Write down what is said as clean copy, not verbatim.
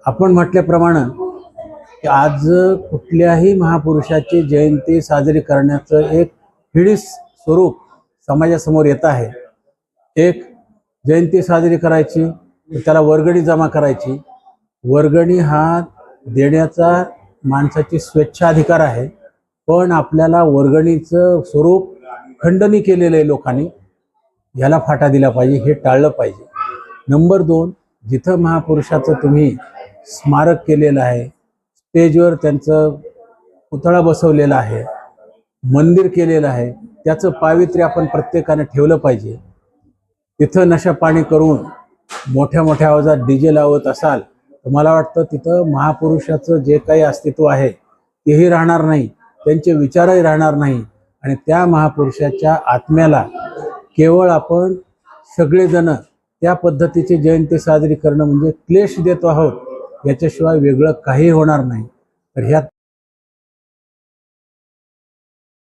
आपण म्हटल्याप्रमाणे की आज कुठल्याही महापुरुषाची जयंती साजरी करण्याचं एक हिडीस स्वरूप समाजासमोर येत आहे। एक जयंती साजरी करायची, त्याला वर्गणी जमा करायची। वर्गणी हा देण्याचा माणसाची स्वेच्छाधिकार आहे, पण आपल्याला वर्गणीचं स्वरूप खंडणी केलेलं आहे लोकांनी, ह्याला फाटा दिला पाहिजे, हे टाळलं पाहिजे। नंबर 2, जिथं महापुरुषाचं तुम्ही स्मारक केलेलं आहे, स्टेजवर त्यांचं पुतळा बसवलेला आहे, मंदिर केलेलं आहे, त्याचं पावित्र्य आपण प्रत्येकाने ठेवलं पाहिजे। तिथं नशा पाणी करून मोठ्या मोठ्या आवाजात डीजे लावत असाल तर मला वाटतं तिथं महापुरुषाचं जे काही अस्तित्व आहे तेही राहणार नाही, त्यांचे विचारही राहणार नाही, आणि त्या महापुरुषाच्या आत्म्याला केवळ आपण सगळेजण त्या पद्धतीची जयंती साजरी करणं म्हणजे क्लेश देतो आहोत, याच्याशिवाय वेगळं काही होणार नाही। तर ह्या